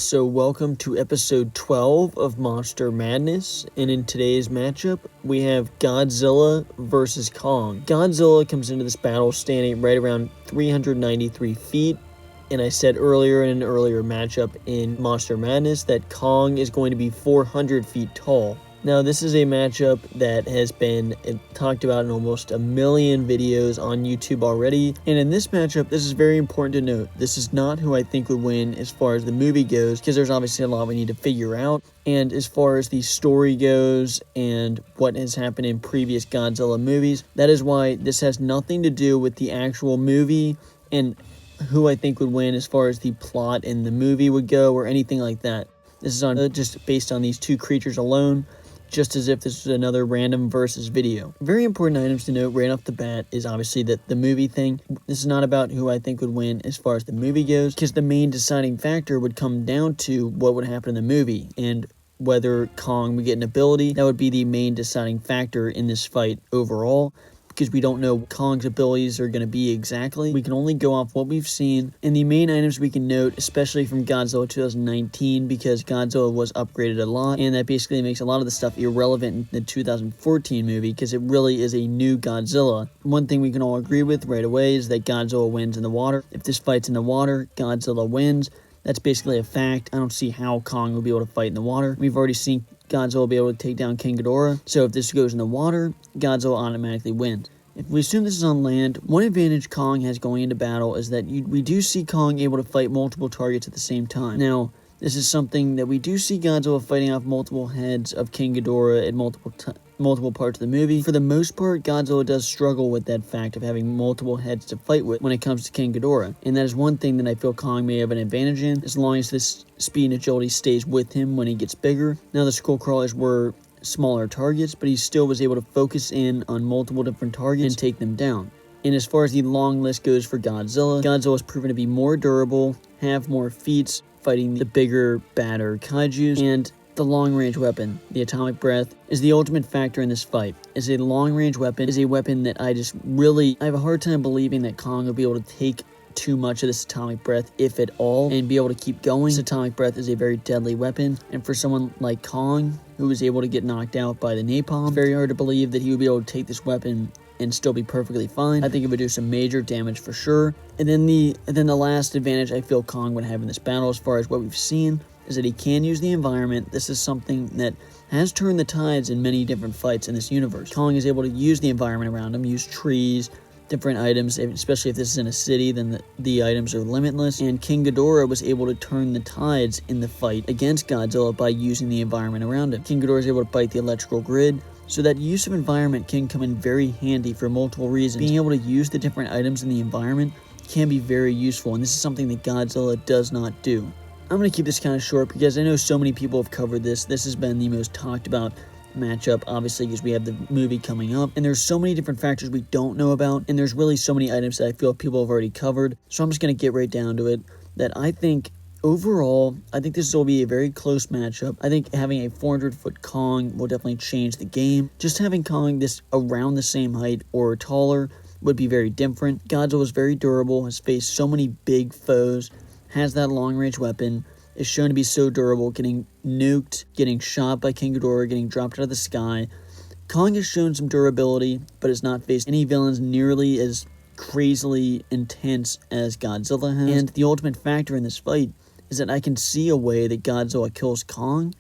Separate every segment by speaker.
Speaker 1: So welcome to episode 12 of Monster Madness, and in today's matchup, we have Godzilla versus Kong. Godzilla comes into this battle standing right around 393 feet, and I said earlier in an earlier matchup in Monster Madness that Kong is going to be 400 feet tall. Now, this is a matchup that has been talked about in almost a million videos on YouTube already. And in this matchup, this is very important to note. This is not who I think would win as far as the movie goes, because there's obviously a lot we need to figure out. And as far as the story goes and what has happened in previous Godzilla movies, that is why this has nothing to do with the actual movie and who I think would win as far as the plot in the movie would go or anything like that. This is on just based on these two creatures alone, just as if this was another random versus video. Very important items to note right off the bat is obviously that the movie thing, this is not about who I think would win as far as the movie goes, because the main deciding factor would come down to what would happen in the movie, and whether Kong would get an ability. That would be the main deciding factor in this fight overall, because we don't know what Kong's abilities are going to be exactly. We can only go off what we've seen. And the main items we can note, especially from Godzilla 2019, because Godzilla was upgraded a lot, and that basically makes a lot of the stuff irrelevant in the 2014 movie, because it really is a new Godzilla. One thing we can all agree with right away is that Godzilla wins in the water. If this fight's in the water, Godzilla wins. That's basically a fact. I don't see how Kong will be able to fight in the water. We've already seen Godzilla will be able to take down King Ghidorah. So if this goes in the water, Godzilla automatically wins. If we assume this is on land, one advantage Kong has going into battle is that we do see Kong able to fight multiple targets at the same time. Now, this is something that we do see Godzilla fighting off multiple heads of King Ghidorah at multiple parts of the movie. For the most part, Godzilla does struggle with that fact of having multiple heads to fight with when it comes to King Ghidorah. And that is one thing that I feel Kong may have an advantage in, as long as this speed and agility stays with him when he gets bigger. Now, the Skull Crawlers were smaller targets, but he still was able to focus in on multiple different targets and take them down. And as far as the long list goes for Godzilla, Godzilla has proven to be more durable, have more feats, fighting the bigger, badder kaijus, and the long-range weapon, the atomic breath, is the ultimate factor in this fight. Is a long-range weapon, is a weapon that I have a hard time believing that Kong will be able to take too much of this atomic breath, if at all, and be able to keep going. This atomic breath is a very deadly weapon, and for someone like Kong, who was able to get knocked out by the napalm, it's very hard to believe that he would be able to take this weapon and still be perfectly fine. I think it would do some major damage for sure. And then the last advantage I feel Kong would have in this battle, as far as what we've seen, is that he can use the environment. This is something that has turned the tides in many different fights in this universe. Kong is able to use the environment around him, use trees, different items, especially if this is in a city, then the items are limitless. And King Ghidorah was able to turn the tides in the fight against Godzilla by using the environment around him. King Ghidorah is able to fight the electrical grid, so that use of environment can come in very handy for multiple reasons. Being able to use the different items in the environment can be very useful, and this is something that Godzilla does not do. I'm going to keep this kind of short because I know so many people have covered this. This has been the most talked about matchup, obviously, because we have the movie coming up, and there's so many different factors we don't know about, and there's really so many items that I feel people have already covered. So I'm just going to get right down to it, that I think overall, I think this will be a very close matchup. I think having a 400-foot Kong will definitely change the game. Just having Kong this around the same height or taller would be very different. Godzilla is very durable, has faced so many big foes, has that long-range weapon, is shown to be so durable, getting nuked, getting shot by King Ghidorah, getting dropped out of the sky. Kong has shown some durability, but has not faced any villains nearly as crazily intense as Godzilla has. And the ultimate factor in this fight is that I can see a way that Godzilla kills Kong,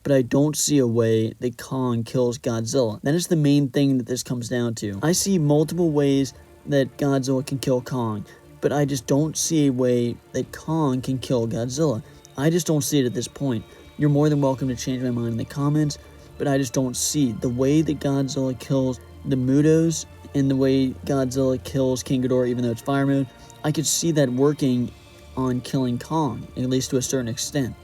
Speaker 1: but I don't see a way that Kong kills Godzilla. That is the main thing that this comes down to. I see multiple ways that Godzilla can kill Kong, but I just don't see a way that Kong can kill Godzilla. I just don't see it at this point. You're more than welcome to change my mind in the comments, but I just don't see the way that Godzilla kills the Mutos and the way Godzilla kills King Ghidorah, even though it's fire mode. I could see that working on killing Kong, at least to a certain extent.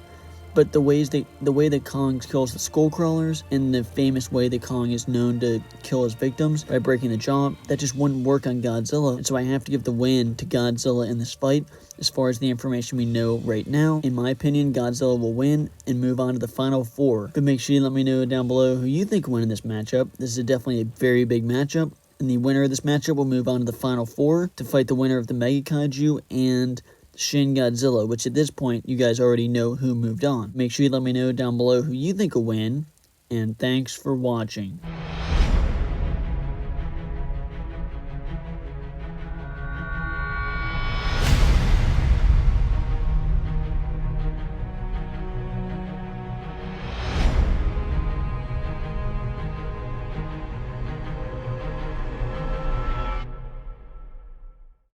Speaker 1: But the way that Kong kills the Skull Crawlers, and the famous way that Kong is known to kill his victims by breaking the jaw, that just wouldn't work on Godzilla. And so I have to give the win to Godzilla in this fight. As far as the information we know right now, in my opinion, Godzilla will win and move on to the final four. But make sure you let me know down below who you think will win in this matchup. This is definitely a very big matchup, and the winner of this matchup will move on to the final four to fight the winner of the Mega Kaiju and Shin Godzilla, which at this point you guys already know who moved on. Make sure you let me know down below who you think will win, and thanks for watching.